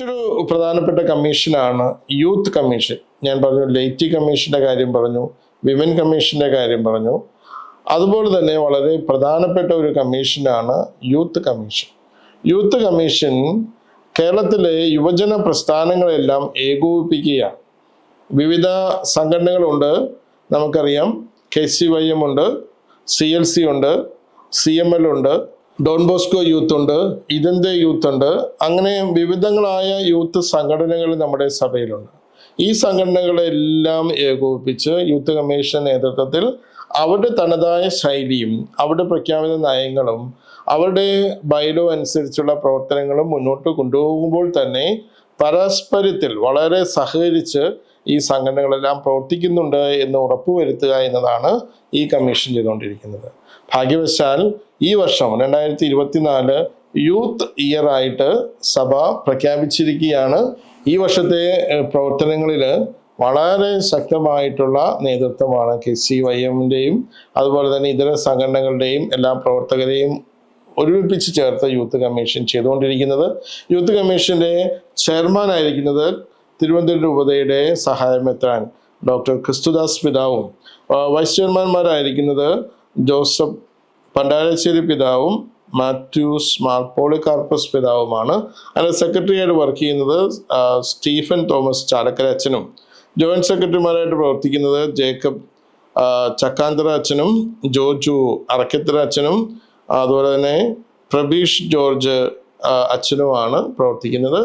മറ്റൊരു പ്രധാനപ്പെട്ട കമ്മീഷനാണ് യൂത്ത് കമ്മീഷൻ. ഞാൻ പറഞ്ഞു ലൈറ്റി കമ്മീഷന്റെ കാര്യം പറഞ്ഞു, വിമൻ കമ്മീഷന്റെ കാര്യം പറഞ്ഞു. അതുപോലെ തന്നെ വളരെ പ്രധാനപ്പെട്ട ഒരു കമ്മീഷനാണ് യൂത്ത് കമ്മീഷൻ. യൂത്ത് കമ്മീഷൻ കേരളത്തിലെ യുവജന പ്രസ്ഥാനങ്ങളെല്ലാം ഏകോപിപ്പിക്കുകയാണ്. വിവിധ സംഘടനകളുണ്ട്. നമുക്കറിയാം KCYM ഉണ്ട്, CLC ഉണ്ട്, CML ഉണ്ട്, ഡോൺ ബോസ്കോ യൂത്ത് ഉണ്ട്, ഇതെന്ത് യൂത്ത് ഉണ്ട്. അങ്ങനെ വിവിധങ്ങളായ യൂത്ത് സംഘടനകൾ നമ്മുടെ സഭയിലുണ്ട്. ഈ സംഘടനകളെല്ലാം ഏകോപിപ്പിച്ച് യൂത്ത് കമ്മീഷൻ നേതൃത്വത്തിൽ അവരുടെ തനതായ ശൈലിയും അവരുടെ പ്രഖ്യാപിത നയങ്ങളും അവരുടെ ബൈലോ അനുസരിച്ചുള്ള പ്രവർത്തനങ്ങളും മുന്നോട്ട് കൊണ്ടുപോകുമ്പോൾ തന്നെ പരസ്പരത്തിൽ വളരെ സഹകരിച്ച് ഈ സംഘടനകളെല്ലാം പ്രവർത്തിക്കുന്നുണ്ട് എന്ന് ഉറപ്പുവരുത്തുക എന്നതാണ് ഈ കമ്മീഷൻ ചെയ്തുകൊണ്ടിരിക്കുന്നത്. ഭാഗ്യവശാൽ ഈ വർഷം 2024 യൂത്ത് ഇയർ ആയിട്ട് സഭ പ്രഖ്യാപിച്ചിരിക്കുകയാണ്. ഈ വർഷത്തെ പ്രവർത്തനങ്ങളിൽ വളരെ ശക്തമായിട്ടുള്ള നേതൃത്വമാണ് KCYM-ന്റെയും അതുപോലെ തന്നെ ഇതര സംഘടനകളുടെയും എല്ലാ പ്രവർത്തകരെയും ഒരുമിപ്പിച്ച് ചേർത്ത് യൂത്ത് കമ്മീഷൻ ചെയ്തുകൊണ്ടിരിക്കുന്നത്. യൂത്ത് കമ്മീഷന്റെ ചെയർമാൻ ആയിരിക്കുന്നത് തിരുവനന്തപുരം രൂപതയുടെ സഹായമെത്രാൻ ഡോക്ടർ ക്രിസ്തുദാസ് പിതാവും വൈസ് ചെയർമാൻമാരായിരിക്കുന്നത് ജോസഫ് പണ്ടാരശ്ശേരി പിതാവും മാത്യൂസ് മാർ പോളികാർപ്പസ് പിതാവുമാണ്. അതിന് സെക്രട്ടറിയായിട്ട് വർക്ക് ചെയ്യുന്നത് സ്റ്റീഫൻ തോമസ് ചാലക്കര അച്ഛനും, ജോയിന്റ് സെക്രട്ടറിമാരായിട്ട് പ്രവർത്തിക്കുന്നത് ജേക്കബ് ചക്കാന്തറ അച്ഛനും ജോജു അറക്കത്തറ അച്ഛനും അതുപോലെ തന്നെ പ്രബീഷ് ജോർജ് അച്ഛനുമാണ് പ്രവർത്തിക്കുന്നത്.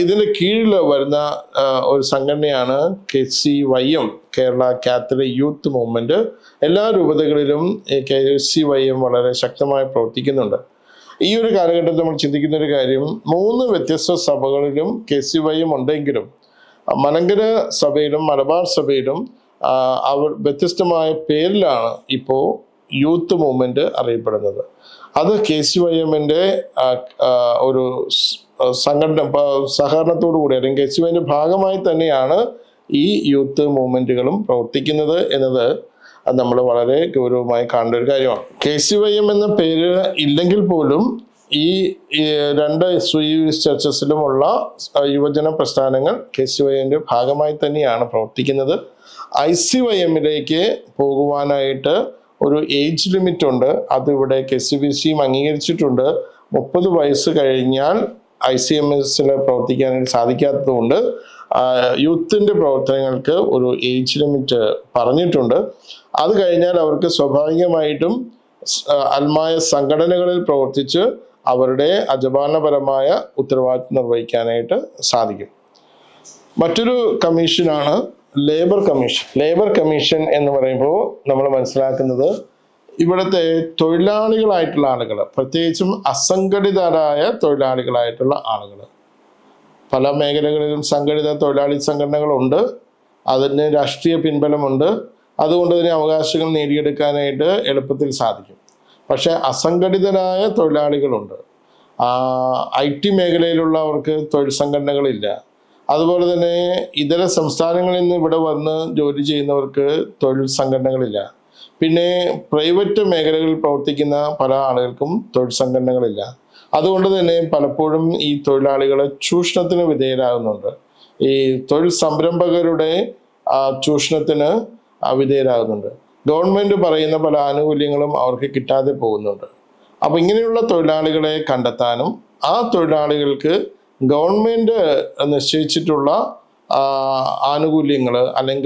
ഇതിന് കീഴിൽ വരുന്ന ഒരു സംഘടനയാണ് KCYM, Kerala Catholic youth movement. എല്ലാ രൂപതകളിലും KCYM വളരെ ശക്തമായി പ്രവർത്തിക്കുന്നുണ്ട്. ഈ ഒരു കാലഘട്ടത്തിൽ നമ്മൾ ചിന്തിക്കുന്ന ഒരു കാര്യം, 3 വ്യത്യസ്ത സഭകളിലും KCYM ഉണ്ടെങ്കിലും മലങ്കര സഭയിലും മലബാർ സഭയിലും അവർ വ്യത്യസ്തമായ പേരിലാണ് ഇപ്പോൾ യൂത്ത് മൂവ്മെന്റ് അറിയപ്പെടുന്നത്. അത് KCYM-ന്റെ ഒരു സംഘടന സഹകരണത്തോടു കൂടി അല്ലെങ്കിൽ KCYM-ന്റെ ഭാഗമായി തന്നെയാണ് ഈ യൂത്ത് മൂവ്മെന്റുകളും പ്രവർത്തിക്കുന്നത് എന്നത് നമ്മൾ വളരെ ഗൗരവമായി കാണേണ്ട ഒരു കാര്യമാണ്. KCYM എന്ന പേര് ഇല്ലെങ്കിൽ പോലും ഈ 2 സ്വീസ് ചർച്ചസിലുമുള്ള യുവജന പ്രസ്ഥാനങ്ങൾ KCYM-ന്റെ ഭാഗമായി തന്നെയാണ് പ്രവർത്തിക്കുന്നത്. ICYM-ലേക്ക് പോകുവാനായിട്ട് ഒരു ഏജ് ലിമിറ്റ് ഉണ്ട്. അതിവിടെ KCBC അംഗീകരിച്ചിട്ടുണ്ട്. 30 വയസ്സ് കഴിഞ്ഞാൽ ICMS-ൽ പ്രവർത്തിക്കാനായിട്ട് സാധിക്കാത്തതുകൊണ്ട് യൂത്തിൻ്റെ പ്രവർത്തനങ്ങൾക്ക് ഒരു ഏജ് ലിമിറ്റ് പറഞ്ഞിട്ടുണ്ട്. അത് കഴിഞ്ഞാൽ അവർക്ക് സ്വാഭാവികമായിട്ടും അൽമായ സംഘടനകളിൽ പ്രവർത്തിച്ച് അവരുടെ അജപാലനപരമായ ഉത്തരവാദിത്വം നിർവഹിക്കാനായിട്ട് സാധിക്കും. മറ്റൊരു കമ്മീഷനാണ് ലേബർ കമ്മീഷൻ. ലേബർ കമ്മീഷൻ എന്ന് പറയുമ്പോൾ നമ്മൾ മനസ്സിലാക്കുന്നത് ഇവിടുത്തെ തൊഴിലാളികളായിട്ടുള്ള ആളുകൾ, പ്രത്യേകിച്ചും അസംഘടിതരായ തൊഴിലാളികളായിട്ടുള്ള ആളുകൾ. പല മേഖലകളിലും സംഘടിത തൊഴിലാളി സംഘടനകളുണ്ട്, അതിന് രാഷ്ട്രീയ പിൻബലമുണ്ട്, അതുകൊണ്ട് തന്നെ അവകാശങ്ങൾ നേടിയെടുക്കാനായിട്ട് എളുപ്പത്തിൽ സാധിക്കും. പക്ഷെ അസംഘടിതരായ തൊഴിലാളികളുണ്ട്. IT മേഖലയിലുള്ളവർക്ക് തൊഴിൽ സംഘടനകളില്ല. അതുപോലെ തന്നെ ഇതര സംസ്ഥാനങ്ങളിൽ നിന്ന് ഇവിടെ വന്ന് ജോലി ചെയ്യുന്നവർക്ക് തൊഴിൽ സംഘടനകളില്ല. പിന്നെ പ്രൈവറ്റ് മേഖലകളിൽ പ്രവർത്തിക്കുന്ന പല ആളുകൾക്കും തൊഴിൽ സംഘടനകളില്ല. അതുകൊണ്ട് തന്നെ പലപ്പോഴും ഈ തൊഴിലാളികളെ ചൂഷണത്തിന് വിധേയരാകുന്നുണ്ട്. ഈ തൊഴിൽ സംരംഭകരുടെ ചൂഷണത്തിന് വിധേയരാകുന്നുണ്ട്. ഗവൺമെന്റ് പറയുന്ന പല ആനുകൂല്യങ്ങളും അവർക്ക് കിട്ടാതെ പോകുന്നുണ്ട്. അപ്പം ഇങ്ങനെയുള്ള തൊഴിലാളികളെ കണ്ടെത്താനും ആ തൊഴിലാളികൾക്ക് ഗവൺമെന്റ് നിശ്ചയിച്ചിട്ടുള്ള ആനുകൂല്യങ്ങൾ അല്ലെങ്കിൽ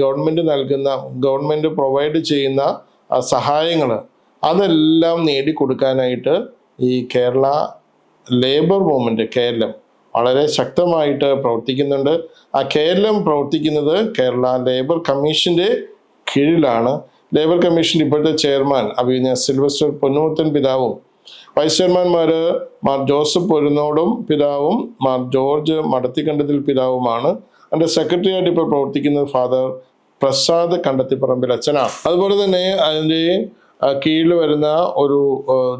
ഗവൺമെന്റ് പ്രൊവൈഡ് ചെയ്യുന്ന സഹായങ്ങൾ അതെല്ലാം നേടിക്കൊടുക്കാനായിട്ട് ഈ കേരള ലേബർ മൂവ്മെന്റ് KLM വളരെ ശക്തമായിട്ട് പ്രവർത്തിക്കുന്നുണ്ട്. ആ KLM പ്രവർത്തിക്കുന്നത് കേരള ലേബർ കമ്മീഷന്റെ കീഴിലാണ്. ലേബർ കമ്മീഷന്റെ ഇപ്പോഴത്തെ ചെയർമാൻ അഭിനയ സിൽവസ്റ്റർ പൊന്നുമുത്തൻ പിതാവും വൈസ് ചെയർമാൻമാര് മാർ ജോസഫ് പൊരുന്നോടും പിതാവും മാർ ജോർജ് മടത്തിക്കണ്ടത്തിൽ പിതാവുമാണ്. അതിന്റെ സെക്രട്ടറി ആയിട്ട് ഇപ്പോൾ പ്രവർത്തിക്കുന്നത് ഫാദർ പ്രസാദ് കണ്ടത്തിപ്പറമ്പിൽ അച്ഛനാണ്. അതുപോലെ തന്നെ അതിൻ്റെ കീഴിൽ വരുന്ന ഒരു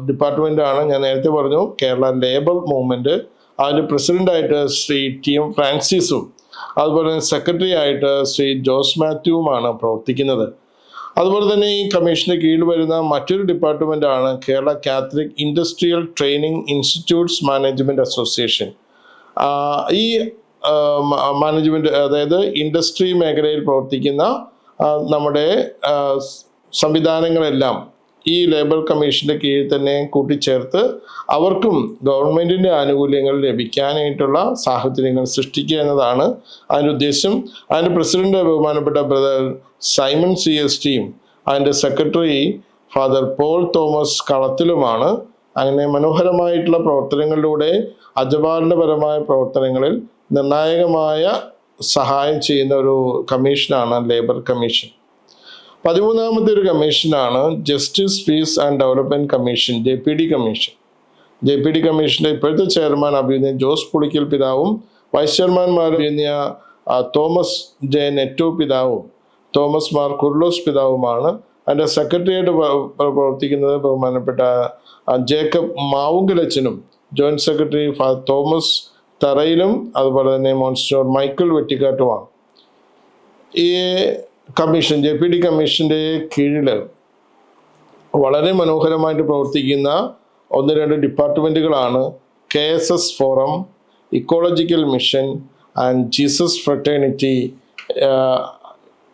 ഡിപ്പാർട്ട്മെന്റാണ് ഞാൻ നേരത്തെ പറഞ്ഞു കേരള ലേബർ മൂവ്മെന്റ്. അതിൻ്റെ പ്രസിഡന്റായിട്ട് ശ്രീ TM ഫ്രാൻസിസും അതുപോലെ തന്നെ സെക്രട്ടറി ആയിട്ട് ശ്രീ ജോസ് മാത്യുവുമാണ് പ്രവർത്തിക്കുന്നത്. അതുപോലെ തന്നെ ഈ കമ്മീഷന് കീഴിൽ വരുന്ന മറ്റൊരു ഡിപ്പാർട്ട്മെന്റാണ് Kerala catholic industrial training institutes management association. ഈ മാനേജ്മെന്റ്, അതായത് ഇൻഡസ്ട്രി മേഖലയിൽ പ്രവർത്തിക്കുന്ന നമ്മുടെ സംവിധാനങ്ങളെല്ലാം ഈ ലേബർ കമ്മീഷന്റെ കീഴിൽ തന്നെ കൂട്ടിച്ചേർത്ത് അവർക്കും ഗവൺമെന്റിന്റെ ആനുകൂല്യങ്ങൾ ലഭിക്കാനായിട്ടുള്ള സാഹചര്യങ്ങൾ സൃഷ്ടിക്കുക എന്നതാണ് അതിൻ്റെ ഉദ്ദേശം. അതിൻ്റെ പ്രസിഡന്റ് ബഹുമാനപ്പെട്ട ബ്രദർ സൈമൺ CSTയും അതിൻ്റെ സെക്രട്ടറി ഫാദർ പോൾ തോമസ് കളത്തിലുമാണ്. അങ്ങനെ മനോഹരമായിട്ടുള്ള പ്രവർത്തനങ്ങളിലൂടെ അജപാലനപരമായ പ്രവർത്തനങ്ങളിൽ നിർണായകമായ സഹായം ചെയ്യുന്ന ഒരു കമ്മീഷനാണ് ലേബർ കമ്മീഷൻ. 13ാമത്തെ ഒരു കമ്മീഷനാണ് justice, peace and development commission, JPD കമ്മീഷൻ. JPD കമ്മീഷന്റെ ഇപ്പോഴത്തെ ചെയർമാൻ അഭിനന്ദ ജോസ് പുളിക്കൽ പിതാവും വൈസ് ചെയർമാൻമാർ അഭിനന്ദ തോമസ് J. നെറ്റോ പിതാവും തോമസ് മാർ കുർലോസ് പിതാവുമാണ്. അതിൻ്റെ സെക്രട്ടറിയായിട്ട് പ്രവർത്തിക്കുന്നത് ബഹുമാനപ്പെട്ട ജേക്കബ് മാവുങ്കലച്ചനും ജോയിന്റ് സെക്രട്ടറി തോമസ് തറയിലും അതുപോലെ തന്നെ മോൺസ്റ്റർ മൈക്കിൾ വെട്ടിക്കാട്ടുമാണ്. ഈ കമ്മീഷൻ, JPD കമ്മീഷന്റെ കീഴിൽ വളരെ മനോഹരമായിട്ട് പ്രവർത്തിക്കുന്ന 1-2 ഡിപ്പാർട്ട്മെന്റുകളാണ് KSS forum, ecological mission and Jesus fraternity,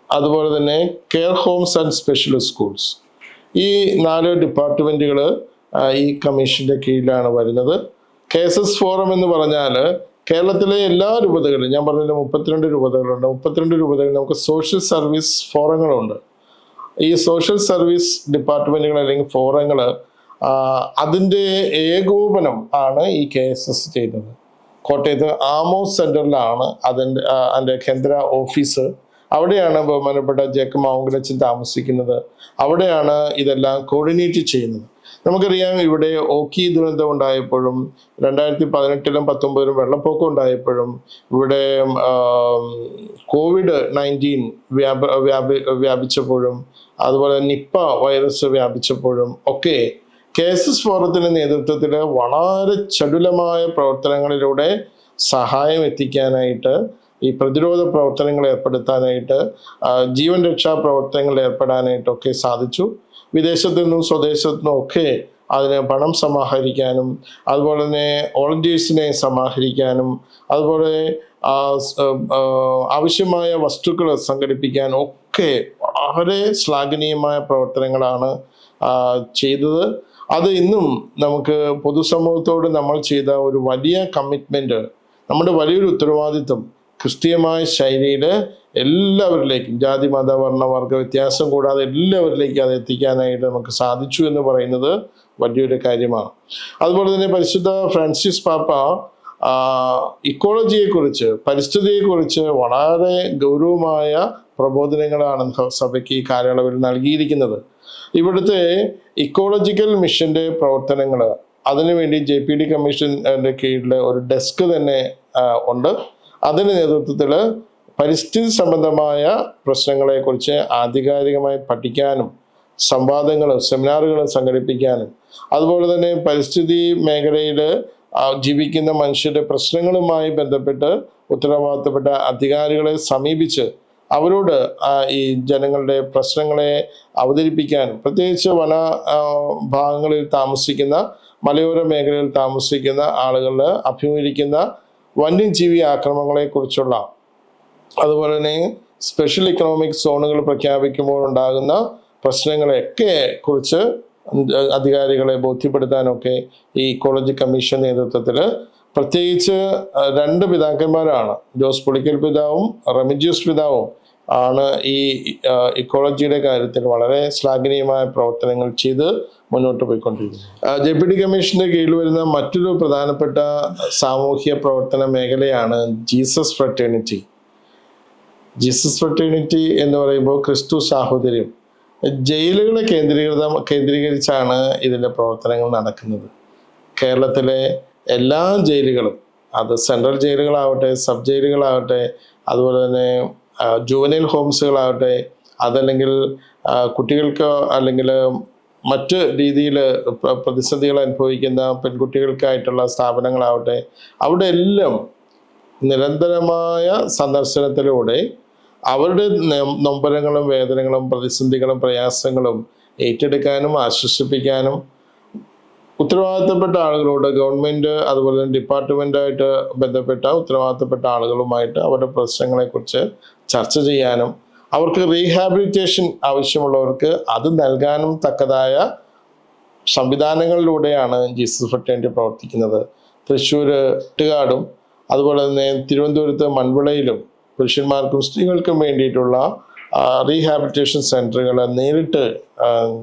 അതുപോലെ തന്നെ care homes and special schools. ഈ 4 ഡിപ്പാർട്ട്മെന്റുകൾ ഈ കമ്മീഷന്റെ കീഴിലാണ് വരുന്നത്. KSS ഫോറം എന്ന് പറഞ്ഞാൽ കേരളത്തിലെ എല്ലാ രൂപതകളിലും, ഞാൻ പറഞ്ഞില്ല 32 രൂപതകളുണ്ട്, 32 രൂപതകളിൽ നമുക്ക് സോഷ്യൽ സർവീസ് ഫോറങ്ങളുണ്ട്. ഈ സോഷ്യൽ സർവീസ് ഡിപ്പാർട്ട്മെന്റുകൾ അല്ലെങ്കിൽ ഫോറങ്ങൾ, അതിൻ്റെ ഏകോപനം ആണ് ഈ KSS ചെയ്യുന്നത്. കോട്ടയത്ത് ആമോസ് സെന്ററിലാണ് അതിൻ്റെ കേന്ദ്ര ഓഫീസ്. അവിടെയാണ് ബഹുമാനപ്പെട്ട ജേക്കബ് മാവുങ്കലച്ചൻ താമസിക്കുന്നത്. അവിടെയാണ് ഇതെല്ലാം കോർഡിനേറ്റ് ചെയ്യുന്നത്. നമുക്കറിയാം, ഇവിടെ ഓക്കി ദുരന്തം ഉണ്ടായപ്പോഴും 2018-ലും 2019-ലും വെള്ളപ്പൊക്കം ഉണ്ടായപ്പോഴും ഇവിടെ COVID-19 വ്യാപിച്ചപ്പോഴും അതുപോലെ നിപ്പ വൈറസ് വ്യാപിച്ചപ്പോഴും ഒക്കെ KSS ഫോറത്തിന്റെ നേതൃത്വത്തിൽ വളരെ ചടുലമായ പ്രവർത്തനങ്ങളിലൂടെ സഹായം എത്തിക്കാനായിട്ട്, ഈ പ്രതിരോധ പ്രവർത്തനങ്ങൾ ഏർപ്പെടുത്താനായിട്ട്, ജീവൻ രക്ഷാ പ്രവർത്തനങ്ങളിൽ ഏർപ്പെടാനായിട്ടൊക്കെ സാധിച്ചു. വിദേശത്തു നിന്നും സ്വദേശത്തു നിന്നും ഒക്കെ അതിന് പണം സമാഹരിക്കാനും അതുപോലെ തന്നെ വോളണ്ടിയേഴ്സിനെ സമാഹരിക്കാനും അതുപോലെ ആവശ്യമായ വസ്തുക്കൾ സംഘടിപ്പിക്കാനും ഒക്കെ വളരെ ശ്ലാഘനീയമായ പ്രവർത്തനങ്ങളാണ് ചെയ്തത്. അത് ഇന്നും നമുക്ക് പൊതുസമൂഹത്തോട് നമ്മൾ ചെയ്ത ഒരു വലിയ കമ്മിറ്റ്മെന്റ്, നമ്മുടെ വലിയൊരു ഉത്തരവാദിത്വം ക്രിസ്തീയമായ ശൈലിയിൽ എല്ലാവരിലേക്കും, ജാതി മത വർണ്ണ വർഗ വ്യത്യാസം കൂടാതെ എല്ലാവരിലേക്കും അത് എത്തിക്കാനായിട്ട് നമുക്ക് സാധിച്ചു എന്ന് പറയുന്നത് വലിയൊരു കാര്യമാണ്. അതുപോലെ തന്നെ പരിശുദ്ധ ഫ്രാൻസിസ് പാപ്പ ഇക്കോളജിയെക്കുറിച്ച്, പരിസ്ഥിതിയെക്കുറിച്ച് വളരെ ഗൗരവമായ പ്രബോധനങ്ങളാണ് സഭയ്ക്ക് ഈ കാലയളവിൽ നൽകിയിരിക്കുന്നത്. ഇവിടുത്തെ ഇക്കോളജിക്കൽ മിഷന്റെ പ്രവർത്തനങ്ങൾ, അതിനുവേണ്ടി JPD കമ്മീഷന്റെ കീഴിൽ ഒരു ഡെസ്ക് തന്നെ ഉണ്ട്. അതിൻ്റെ നേതൃത്വത്തിൽ പരിസ്ഥിതി സംബന്ധമായ പ്രശ്നങ്ങളെക്കുറിച്ച് ആധികാരികമായി പഠിക്കാനും സംവാദങ്ങളും സെമിനാറുകളും സംഘടിപ്പിക്കാനും അതുപോലെ തന്നെ പരിസ്ഥിതി മേഖലയിൽ ജീവിക്കുന്ന മനുഷ്യരുടെ പ്രശ്നങ്ങളുമായി ബന്ധപ്പെട്ട് ഉത്തരവാദിത്തപ്പെട്ട അധികാരികളെ സമീപിച്ച് അവരോട് ഈ ജനങ്ങളുടെ പ്രശ്നങ്ങളെ അവതരിപ്പിക്കാനും, പ്രത്യേകിച്ച് വന ഭാഗങ്ങളിൽ താമസിക്കുന്ന, മലയോര മേഖലയിൽ താമസിക്കുന്ന ആളുകൾ അഭിമുഖീകരിക്കുന്ന വന്യജീവി ആക്രമണങ്ങളെക്കുറിച്ചുള്ള, അതുപോലെ തന്നെ സ്പെഷ്യൽ ഇക്കണോമിക് സോണുകൾ പ്രഖ്യാപിക്കുമ്പോൾ ഉണ്ടാകുന്ന പ്രശ്നങ്ങളെയൊക്കെ കുറിച്ച് അധികാരികളെ ബോധ്യപ്പെടുത്താനൊക്കെ ഈ ഇക്കോളജി കമ്മീഷൻ നേതൃത്വത്തിൽ പ്രത്യേകിച്ച് 2 പിതാക്കന്മാരാണ്, ജോസ് പുളിക്കൽ പിതാവും റെമിജിയസ് പിതാവും ആണ് ഈ ഇക്കോളജിയുടെ കാര്യത്തിൽ വളരെ ശ്ലാഘനീയമായ പ്രവർത്തനങ്ങൾ ചെയ്ത് മുന്നോട്ട് പോയിക്കൊണ്ടിരിക്കുന്നത്. JPD കമ്മീഷന്റെ കീഴിൽ വരുന്ന മറ്റൊരു പ്രധാനപ്പെട്ട സാമൂഹ്യ പ്രവർത്തന മേഖലയാണ് ജീസസ് ഫ്രട്ടേണിറ്റി. ജീസസ് ഫ്രട്ടേണിറ്റി എന്ന് പറയുമ്പോൾ ക്രിസ്തു സാഹോദര്യം. ജയിലുകളെ കേന്ദ്രീകരിച്ചാണ് ഇതിൻ്റെ പ്രവർത്തനങ്ങൾ നടക്കുന്നത്. കേരളത്തിലെ എല്ലാ ജയിലുകളും, അത് സെൻട്രൽ ജയിലുകളാവട്ടെ, സബ് ജയിലുകളാവട്ടെ, അതുപോലെ തന്നെ ജുവനൈൽ ഹോംസുകളാവട്ടെ, അതല്ലെങ്കിൽ കുട്ടികൾക്ക് അല്ലെങ്കിൽ മറ്റ് രീതിയിൽ പ്രതിസന്ധികൾ അനുഭവിക്കുന്ന പെൺകുട്ടികൾക്കായിട്ടുള്ള സ്ഥാപനങ്ങളാവട്ടെ, അവിടെ എല്ലാം നിരന്തരമായ സന്ദർശനത്തിലൂടെ അവരുടെ നൊമ്പരങ്ങളും വേദനകളും പ്രതിസന്ധികളും പ്രയാസങ്ങളും ഏറ്റെടുക്കാനും ആശ്വസിപ്പിക്കാനും ഉത്തരവാദിത്തപ്പെട്ട ആളുകളോട് ഗവൺമെൻറ് അതുപോലെ തന്നെ ഡിപ്പാർട്ട്മെൻറ്റായിട്ട് ബന്ധപ്പെട്ട ഉത്തരവാദിത്തപ്പെട്ട ആളുകളുമായിട്ട് അവരുടെ പ്രശ്നങ്ങളെക്കുറിച്ച് ചർച്ച ചെയ്യാനും അവർക്ക് റീഹാബിലിറ്റേഷൻ ആവശ്യമുള്ളവർക്ക് അത് നൽകാനും തക്കതായ സംവിധാനങ്ങളിലൂടെയാണ് ജീസസ് ഫ്രട്ടേണിറ്റി പ്രവർത്തിക്കുന്നത്. തൃശ്ശൂർ എട്ടുകാടും അതുപോലെ തന്നെ തിരുവനന്തപുരത്ത് മൺവിളയിലും പുരുഷന്മാർക്കും സ്ത്രീകൾക്കും വേണ്ടിയിട്ടുള്ള റീഹാബിലിറ്റേഷൻ സെൻ്ററുകൾ നേരിട്ട്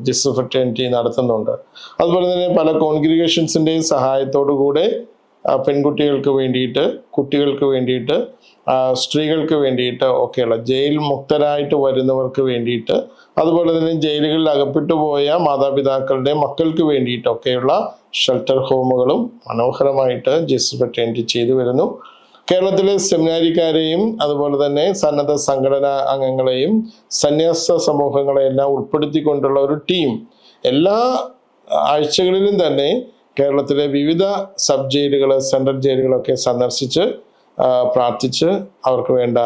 ജീസസ് ഫ്രട്ടേണിറ്റി നടത്തുന്നുണ്ട്. അതുപോലെ തന്നെ പല കോൺഗ്രിഗേഷൻസിൻ്റെയും സഹായത്തോടു കൂടെ പെൺകുട്ടികൾക്ക് വേണ്ടിയിട്ട്, കുട്ടികൾക്ക് വേണ്ടിയിട്ട്, സ്ത്രീകൾക്ക് വേണ്ടിയിട്ട് ഒക്കെയുള്ള ജയിൽ മുക്തരായിട്ട് വരുന്നവർക്ക് വേണ്ടിയിട്ട്, അതുപോലെ തന്നെ ജയിലുകളിൽ അകപ്പെട്ടു പോയ മാതാപിതാക്കളുടെ മക്കൾക്ക് വേണ്ടിയിട്ടൊക്കെയുള്ള ഷെൽട്ടർ ഹോമുകളും മനോഹരമായിട്ട് ജീസസ് ഫ്രട്ടേണിറ്റി ചെയ്തു വരുന്നു. കേരളത്തിലെ സെമിനാരിക്കാരെയും അതുപോലെ തന്നെ സന്നദ്ധ സംഘടനാ അംഗങ്ങളെയും സന്യാസ സമൂഹങ്ങളെയെല്ലാം ഉൾപ്പെടുത്തിക്കൊണ്ടുള്ള ഒരു ടീം എല്ലാ ആഴ്ചകളിലും തന്നെ കേരളത്തിലെ വിവിധ സബ് ജയിലുകൾ, സെൻട്രൽ ജയിലുകളൊക്കെ സന്ദർശിച്ച് പ്രാർത്ഥിച്ച് അവർക്ക് വേണ്ട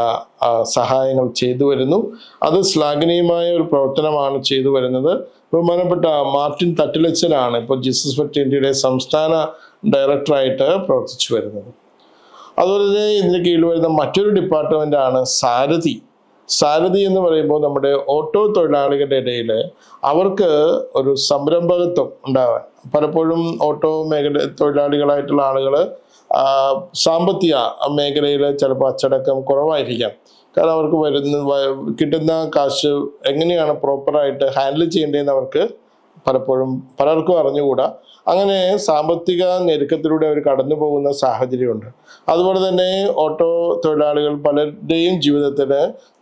സഹായങ്ങൾ ചെയ്തു വരുന്നു. അത് ശ്ലാഘനീയമായ ഒരു പ്രവർത്തനമാണ് ചെയ്തു വരുന്നത്. ബഹുമാനപ്പെട്ട മാർട്ടിൻ തട്ടിലച്ചനാണ് ഇപ്പോൾ ജീസസ് ഫ്രട്ടേണിറ്റിയുടെ സംസ്ഥാന ഡയറക്ടറായിട്ട് പ്രവർത്തിച്ചു വരുന്നത്. അതുപോലെ തന്നെ ഇതിന് കീഴിൽ വരുന്ന മറ്റൊരു ഡിപ്പാർട്ട്മെൻ്റാണ് സാരഥി. സാരഥി എന്ന് പറയുമ്പോൾ നമ്മുടെ ഓട്ടോ തൊഴിലാളികളുടെ ഇടയിൽ അവർക്ക് ഒരു സംരംഭകത്വം ഉണ്ടാവാൻ, പലപ്പോഴും ഓട്ടോ മേഖല തൊഴിലാളികളായിട്ടുള്ള ആളുകൾ സാമ്പത്തിക മേഖലയിൽ ചിലപ്പോൾ അച്ചടക്കം കുറവായിരിക്കാം. കാരണം അവർക്ക് കിട്ടുന്ന കാശ് എങ്ങനെയാണ് പ്രോപ്പറായിട്ട് ഹാൻഡിൽ ചെയ്യേണ്ടതെന്ന് അവർക്ക് പലർക്കും അറിഞ്ഞുകൂടാ. അങ്ങനെ സാമ്പത്തിക ഞെരുക്കത്തിലൂടെ അവർ കടന്നു പോകുന്ന സാഹചര്യമുണ്ട്. അതുപോലെ തന്നെ ഓട്ടോ തൊഴിലാളികൾ പലരുടെയും ജീവിതത്തിൽ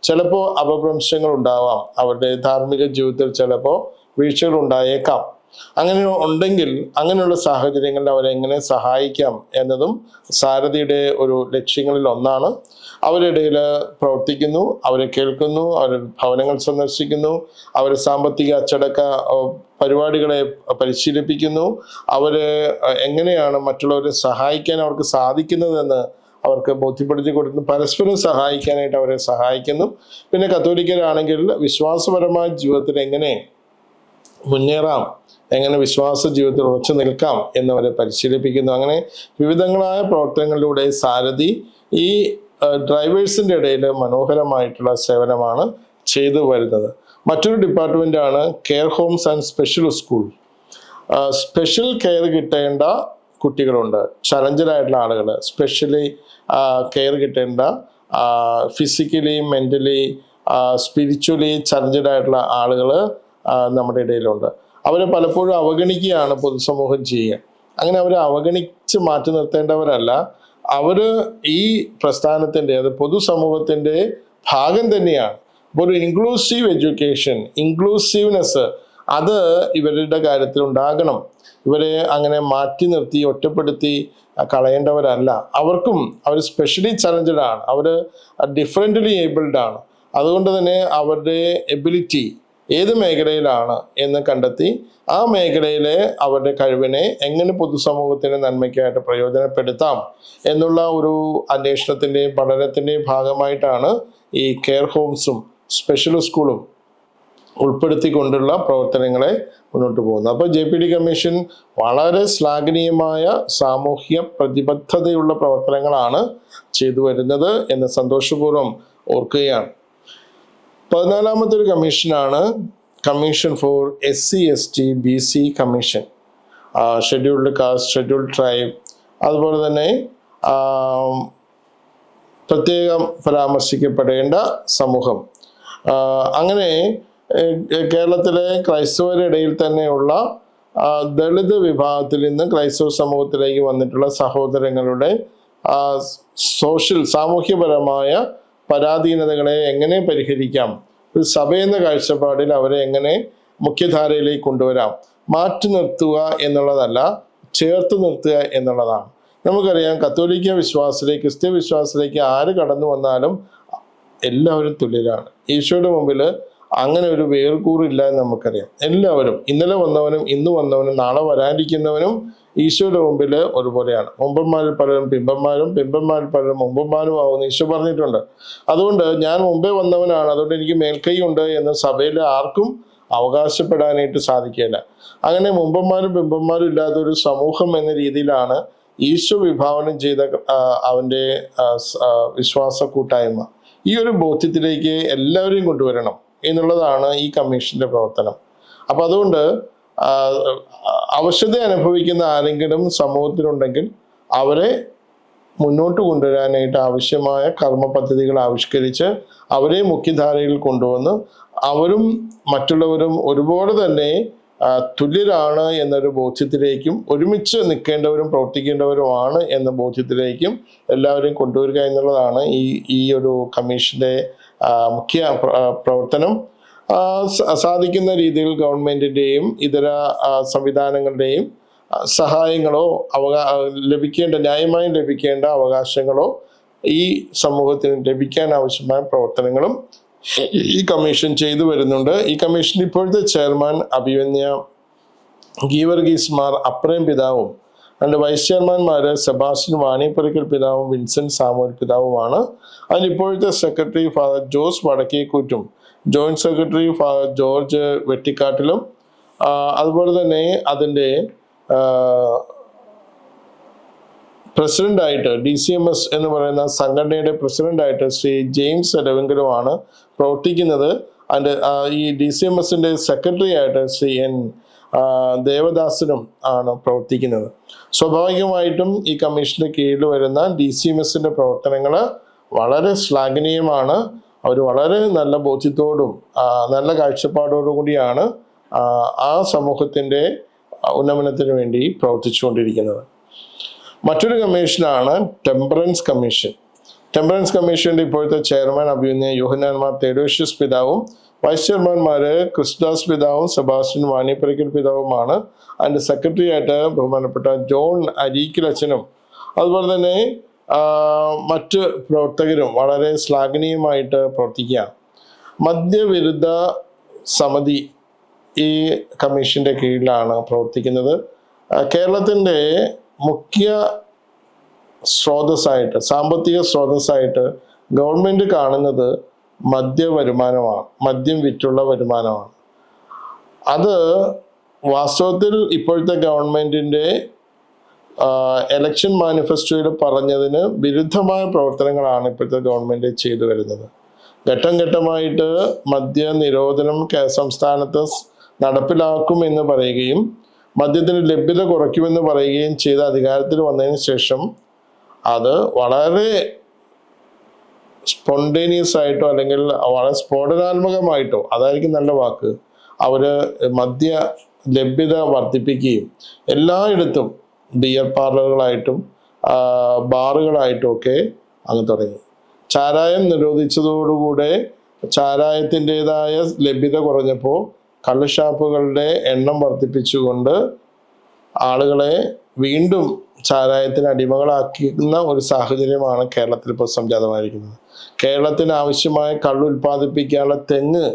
ചിലപ്പോൾ അപഭ്രംശങ്ങൾ ഉണ്ടാവാം, അവരുടെ ധാർമ്മിക ജീവിതത്തിൽ ചിലപ്പോൾ വീഴ്ചകൾ ഉണ്ടായേക്കാം. അങ്ങനെ ഉണ്ടെങ്കിൽ അങ്ങനെയുള്ള സാഹചര്യങ്ങളിൽ അവരെ എങ്ങനെ സഹായിക്കാം എന്നതും സാരഥിയുടെ ഒരു ലക്ഷ്യങ്ങളിൽ ഒന്നാണ്. അവരുടെ ഇടയിൽ പ്രവർത്തിക്കുന്നു, അവരെ കേൾക്കുന്നു, അവരുടെ ഭവനങ്ങൾ സന്ദർശിക്കുന്നു, അവരെ സാമ്പത്തിക അച്ചടക്ക പരിപാടികളെ പരിശീലിപ്പിക്കുന്നു, അവരെ എങ്ങനെയാണ് മറ്റുള്ളവരെ സഹായിക്കാൻ അവർക്ക് സാധിക്കുന്നതെന്ന് അവർക്ക് ബോധ്യപ്പെടുത്തി കൊടുക്കുന്നു, പരസ്പരം സഹായിക്കാനായിട്ട് അവരെ സഹായിക്കുന്നു. പിന്നെ കത്തോലിക്കരാണെങ്കിൽ വിശ്വാസപരമായ ജീവിതത്തിൽ എങ്ങനെ മുന്നേറാം, എങ്ങനെ വിശ്വാസ ജീവിതത്തിൽ ഉറച്ചു നിൽക്കാം എന്നവരെ പരിശീലിപ്പിക്കുന്നു. അങ്ങനെ വിവിധങ്ങളായ പ്രവർത്തനങ്ങളിലൂടെ സാരഥി ഈ ഡ്രൈവേഴ്സിൻ്റെ ഇടയിൽ മനോഹരമായിട്ടുള്ള സേവനമാണ് ചെയ്തു വരുന്നത്. മറ്റൊരു ഡിപ്പാർട്ട്മെൻ്റാണ് care homes and special school. Special care കിട്ടേണ്ട കുട്ടികളുണ്ട്, ചലഞ്ചറായിട്ടുള്ള ആളുകൾ, സ്പെഷ്യലി കെയർ കിട്ടേണ്ട ഫിസിക്കലി, മെൻ്റലി, സ്പിരിച്വലി ചലഞ്ചറായിട്ടുള്ള ആളുകൾ നമ്മുടെ ഇടയിലുണ്ട്. അവരെ പലപ്പോഴും അവഗണിക്കുകയാണ് പൊതുസമൂഹം ചെയ്യുക. അങ്ങനെ അവരെ അവഗണിച്ച് മാറ്റി നിർത്തേണ്ടവരല്ല, അവർ ഈ പ്രസ്ഥാനത്തിൻ്റെ, അത് പൊതുസമൂഹത്തിൻ്റെ ഭാഗം തന്നെയാണ്. അപ്പോൾ ഒരു ഇൻക്ലൂസീവ് എഡ്യൂക്കേഷൻ, ഇൻക്ലൂസീവ്നെസ് അത് ഇവരുടെ കാര്യത്തിൽ ഉണ്ടാകണം. ഇവരെ അങ്ങനെ മാറ്റി നിർത്തി ഒറ്റപ്പെടുത്തി കളയേണ്ടവരല്ല. അവർ സ്പെഷ്യലി ചലഞ്ചഡ് ആണ്, അവർ ഡിഫറൻ്റ്ലി ഏബിൾഡ് ആണ്. അതുകൊണ്ട് തന്നെ അവരുടെ എബിലിറ്റി ഏത് മേഖലയിലാണ് എന്ന് കണ്ടെത്തി ആ മേഖലയിലെ അവരുടെ കഴിവിനെ എങ്ങനെ പൊതുസമൂഹത്തിൻ്റെ നന്മയ്ക്കായിട്ട് പ്രയോജനപ്പെടുത്താം എന്നുള്ള ഒരു അന്വേഷണത്തിൻ്റെയും പഠനത്തിൻ്റെയും ഭാഗമായിട്ടാണ് ഈ കെയർ ഹോംസും സ്പെഷ്യൽ സ്കൂളും ഉൾപ്പെടുത്തിക്കൊണ്ടുള്ള പ്രവർത്തനങ്ങളെ മുന്നോട്ട് പോകുന്നത്. അപ്പോൾ JPD കമ്മീഷൻ വളരെ ശ്ലാഘനീയമായ സാമൂഹ്യ പ്രതിബദ്ധതയുള്ള പ്രവർത്തനങ്ങളാണ് ചെയ്തു വരുന്നത് എന്ന് സന്തോഷപൂർവ്വം ഓർക്കുകയാണ്. 14ാമത്തെ ഒരു കമ്മീഷനാണ് കമ്മീഷൻ ഫോർ SC/ST BC കമ്മീഷൻ. ഷെഡ്യൂൾഡ് കാസ്റ്റ്, ഷെഡ്യൂൾഡ് ട്രൈബ്, അതുപോലെ തന്നെ പ്രത്യേകം പരാമർശിക്കപ്പെടേണ്ട സമൂഹം. അങ്ങനെ കേരളത്തിലെ ക്രൈസ്തവരുടെ ഇടയിൽ തന്നെയുള്ള ദളിത് വിഭാഗത്തിൽ നിന്ന് ക്രൈസ്തവ സമൂഹത്തിലേക്ക് വന്നിട്ടുള്ള സഹോദരങ്ങളുടെ സാമൂഹ്യപരമായ പരാധീനതകളെ എങ്ങനെ പരിഹരിക്കാം, ഒരു സഭയെന്ന കാഴ്ചപ്പാടിൽ അവരെ എങ്ങനെ മുഖ്യധാരയിലേക്ക് കൊണ്ടുവരാം. മാറ്റി നിർത്തുക എന്നുള്ളതല്ല, ചേർത്ത് നിർത്തുക എന്നുള്ളതാണ്. നമുക്കറിയാം കത്തോലിക്ക വിശ്വാസത്തിലേക്ക്, ക്രിസ്ത്യ വിശ്വാസത്തിലേക്ക് ആര് കടന്നു വന്നാലും എല്ലാവരും തുല്യരാണ്. ഈശോയുടെ മുമ്പിൽ അങ്ങനെ ഒരു വേർകൂറില്ല എന്ന് നമുക്കറിയാം. എല്ലാവരും, ഇന്നലെ വന്നവനും ഇന്ന് വന്നവനും നാളെ വരാനിരിക്കുന്നവനും ഈശോയുടെ മുമ്പിൽ ഒരുപോലെയാണ്. മുമ്പന്മാരിൽ പലരും പിമ്പന്മാരും, പിമ്പന്മാരിൽ പലരും മുമ്പന്മാരും ആവുമെന്ന് ഈശോ പറഞ്ഞിട്ടുണ്ട്. അതുകൊണ്ട് ഞാൻ മുമ്പേ വന്നവനാണ്, അതുകൊണ്ട് എനിക്ക് മേൽക്കൈ ഉണ്ട് എന്ന് സഭയിൽ ആർക്കും അവകാശപ്പെടാനായിട്ട് സാധിക്കില്ല. അങ്ങനെ മുമ്പന്മാരും ബിംബന്മാരും ഇല്ലാത്ത ഒരു സമൂഹം എന്ന രീതിയിലാണ് ഈശോ വിഭാവനം ചെയ്ത അവൻ്റെ വിശ്വാസ കൂട്ടായ്മ. ഈ ഒരു ബോധ്യത്തിലേക്ക് എല്ലാവരെയും കൊണ്ടുവരണം എന്നുള്ളതാണ് ഈ കമ്മീഷന്റെ പ്രവർത്തനം. അപ്പൊ അതുകൊണ്ട് അവശത അനുഭവിക്കുന്ന ആരെങ്കിലും സമൂഹത്തിലുണ്ടെങ്കിൽ അവരെ മുന്നോട്ട് കൊണ്ടുവരാനായിട്ട് ആവശ്യമായ കർമ്മ പദ്ധതികൾ ആവിഷ്കരിച്ച് അവരെ മുഖ്യധാരയിൽ കൊണ്ടുവന്ന് അവരും മറ്റുള്ളവരും ഒരുപോലെ തന്നെ തുല്യരാണ് എന്നൊരു ബോധ്യത്തിലേക്കും ഒരുമിച്ച് നിൽക്കേണ്ടവരും പ്രവർത്തിക്കേണ്ടവരുമാണ് എന്ന ബോധ്യത്തിലേക്കും എല്ലാവരെയും കൊണ്ടുവരിക എന്നുള്ളതാണ് ഈ ഒരു കമ്മീഷന്റെ മുഖ്യ പ്രവർത്തനം. സാധിക്കുന്ന രീതിയിൽ ഗവൺമെന്റിന്റെയും ഇതര സംവിധാനങ്ങളുടെയും സഹായങ്ങളോ ന്യായമായും ലഭിക്കേണ്ട അവകാശങ്ങളോ ഈ സമൂഹത്തിന് ലഭിക്കാൻ ആവശ്യമായ പ്രവർത്തനങ്ങളും ഈ കമ്മീഷൻ ചെയ്തു വരുന്നുണ്ട്. ഈ കമ്മീഷൻ ഇപ്പോഴത്തെ ചെയർമാൻ അഭിമന്യ ഗീവർഗീസ് മാർ അപ്രേം പിതാവും അതിൻ്റെ വൈസ് ചെയർമാൻമാര് സെബാസ്റ്റ്യൻ വാണിയപ്പുരയ്ക്കൽ പിതാവും വിൻസെന്റ് സാമുവൽ പിതാവുമാണ്. അതിന് ഇപ്പോഴത്തെ സെക്രട്ടറി ഫാദർ ജോസ് വടക്കേക്കൂറ്റും ജോയിന്റ് സെക്രട്ടറി ഫാദർ ജോർജ് വെട്ടിക്കാട്ടിലും അതുപോലെ തന്നെ അതിൻ്റെ പ്രസിഡന്റായിട്ട് DCMS എന്ന് പറയുന്ന സംഘടനയുടെ പ്രസിഡന്റായിട്ട് ശ്രീ ജെയിംസ് എടവെങ്കലുമാണ് പ്രവർത്തിക്കുന്നത്. അതിൻ്റെ ഈ DCMSന്റെ സെക്രട്ടറി ആയിട്ട് ശ്രീ N ദേവദാസനും ആണ് പ്രവർത്തിക്കുന്നത്. സ്വാഭാവികമായിട്ടും ഈ കമ്മീഷന്റെ കീഴിൽ വരുന്ന DCMSന്റെ പ്രവർത്തനങ്ങൾ വളരെ ശ്ലാഘനീയമാണ്. അവർ വളരെ നല്ല ബോധ്യത്തോടും നല്ല കാഴ്ചപ്പാടോടും കൂടിയാണ് ആ സമൂഹത്തിന്റെ ഉന്നമനത്തിന് വേണ്ടി പ്രവർത്തിച്ചുകൊണ്ടിരിക്കുന്നത്. മറ്റൊരു കമ്മീഷനാണ് ടെമ്പറൻസ് കമ്മീഷൻ. ടെമ്പറൻസ് കമ്മീഷന്റെ ഇപ്പോഴത്തെ ചെയർമാൻ അഭിമന്യ യോഹന്നാൻ മാർ തെയോഡോഷ്യസ് പിതാവും വൈസ് ചെയർമാൻമാര് ക്രിസ്തുദാസ് പിതാവും സെബാസ്റ്റ്യൻ വാണിയപ്പുരയ്ക്കൽ പിതാവുമാണ്. അതിന്റെ സെക്രട്ടറി ആയിട്ട് ബഹുമാനപ്പെട്ട ജോൺ അരീക്കൽ അച്ഛനും അതുപോലെ തന്നെ മറ്റ് പ്രവർത്തകരും വളരെ ശ്ലാഘനീയമായിട്ട് പ്രവർത്തിക്കുക. മദ്യവിരുദ്ധ സമിതി ഈ കമ്മീഷന്റെ കീഴിലാണ് പ്രവർത്തിക്കുന്നത്. കേരളത്തിന്റെ മുഖ്യ സ്രോതസ്സായിട്ട് സാമ്പത്തിക സ്രോതസ്സായിട്ട് ഗവൺമെന്റ് കാണുന്നത് വരുമാനമാണ്, മദ്യം വിറ്റുള്ള വരുമാനമാണ്. അത് വാസ്തവത്തിൽ ഇപ്പോഴത്തെ ഗവൺമെന്റിന്റെ എലക്ഷൻ മാനിഫെസ്റ്റോയിൽ പറഞ്ഞതിന് വിരുദ്ധമായ പ്രവർത്തനങ്ങളാണ് ഇപ്പോഴത്തെ ഗവൺമെന്റ് ചെയ്തു വരുന്നത്. ഘട്ടം ഘട്ടമായിട്ട് മദ്യ നിരോധനം സംസ്ഥാനത്ത് നടപ്പിലാക്കും എന്ന് പറയുകയും മദ്യത്തിന് ലഭ്യത കുറയ്ക്കുമെന്ന് പറയുകയും ചെയ്ത് അധികാരത്തിൽ വന്നതിന് ശേഷം അത് വളരെ സ്പോണ്ടേനിയസ് ആയിട്ടോ അല്ലെങ്കിൽ വളരെ സ്ഫോടനാത്മകമായിട്ടോ, അതായിരിക്കും നല്ല വാക്ക്, അവര് മദ്യ ലഭ്യത വർദ്ധിപ്പിക്കുകയും എല്ലായിടത്തും ബിയർ പാർലറുകളായിട്ടും ബാറുകളായിട്ടും ഒക്കെ അങ്ങ് തുടങ്ങി. ചാരായം നിരോധിച്ചതോടുകൂടെ ചാരായത്തിൻ്റെതായ ലഭ്യത കുറഞ്ഞപ്പോൾ കള്ളുഷാപ്പുകളുടെ എണ്ണം വർദ്ധിപ്പിച്ചുകൊണ്ട് ആളുകളെ വീണ്ടും ചാരായത്തിന് അടിമകളാക്കുന്ന ഒരു സാഹചര്യമാണ് കേരളത്തിൽ ഇപ്പോൾ സംജാതമായിരിക്കുന്നത്. കേരളത്തിന് ആവശ്യമായ കള്ള് ഉൽപ്പാദിപ്പിക്കാനുള്ള തെങ്ങ്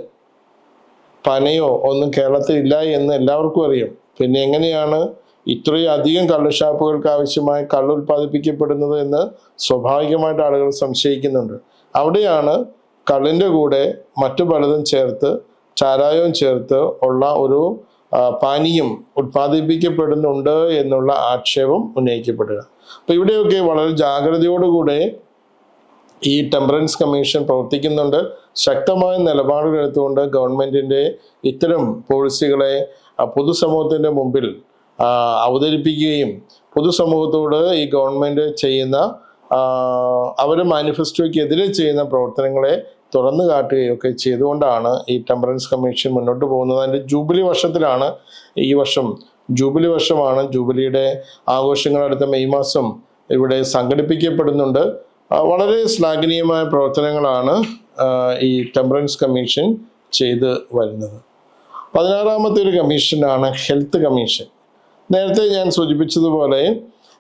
പനയോ ഒന്നും കേരളത്തിൽ ഇല്ല എന്ന് എല്ലാവർക്കും അറിയാം. പിന്നെ എങ്ങനെയാണ് ഇത്രയും അധികം കള്ളുഷാപ്പുകൾക്ക് ആവശ്യമായ കള്ള് ഉൽപ്പാദിപ്പിക്കപ്പെടുന്നത് എന്ന് സ്വാഭാവികമായിട്ട് ആളുകൾ സംശയിക്കുന്നുണ്ട്. അവിടെയാണ് കള്ളിൻ്റെ കൂടെ മറ്റു പലതും ചേർത്ത് ചാരായവും ചേർത്ത് ഉള്ള ഒരു പാനീയം ഉൽപ്പാദിപ്പിക്കപ്പെടുന്നുണ്ട് എന്നുള്ള ആക്ഷേപം ഉന്നയിക്കപ്പെടുക. അപ്പൊ ഇവിടെയൊക്കെ വളരെ ജാഗ്രതയോടുകൂടെ ഈ ടെമ്പറൻസ് കമ്മീഷൻ പ്രവർത്തിക്കുന്നുണ്ട്. ശക്തമായ നിലപാടുകൾ എടുത്തുകൊണ്ട് ഗവൺമെന്റിന്റെ ഇത്തരം പോളിസികളെ പൊതുസമൂഹത്തിന്റെ മുമ്പിൽ അവതരിപ്പിക്കുകയും പൊതുസമൂഹത്തോട് ഈ ഗവൺമെന്റ് ചെയ്യുന്ന അവരുടെ മാനിഫെസ്റ്റോയ്ക്കെതിരെ ചെയ്യുന്ന പ്രവർത്തനങ്ങളെ തുറന്നു കാട്ടുകയൊക്കെ ചെയ്തുകൊണ്ടാണ് ഈ ടെമ്പറൻസ് കമ്മീഷൻ മുന്നോട്ട് പോകുന്നത്. അതിൻ്റെ ജൂബിലി വർഷത്തിലാണ്, ഈ വർഷം ജൂബിലി വർഷമാണ്. ജൂബിലിയുടെ ആഘോഷങ്ങൾ അടുത്ത മെയ് മാസം ഇവിടെ സംഘടിപ്പിക്കപ്പെടുന്നുണ്ട്. വളരെ ശ്ലാഘനീയമായ പ്രവർത്തനങ്ങളാണ് ഈ ടെമ്പറൻസ് കമ്മീഷൻ ചെയ്ത് വരുന്നത്. 16ാമത്തെ ഒരു കമ്മീഷനാണ് ഹെൽത്ത് കമ്മീഷൻ. നേരത്തെ ഞാൻ സൂചിപ്പിച്ചതുപോലെ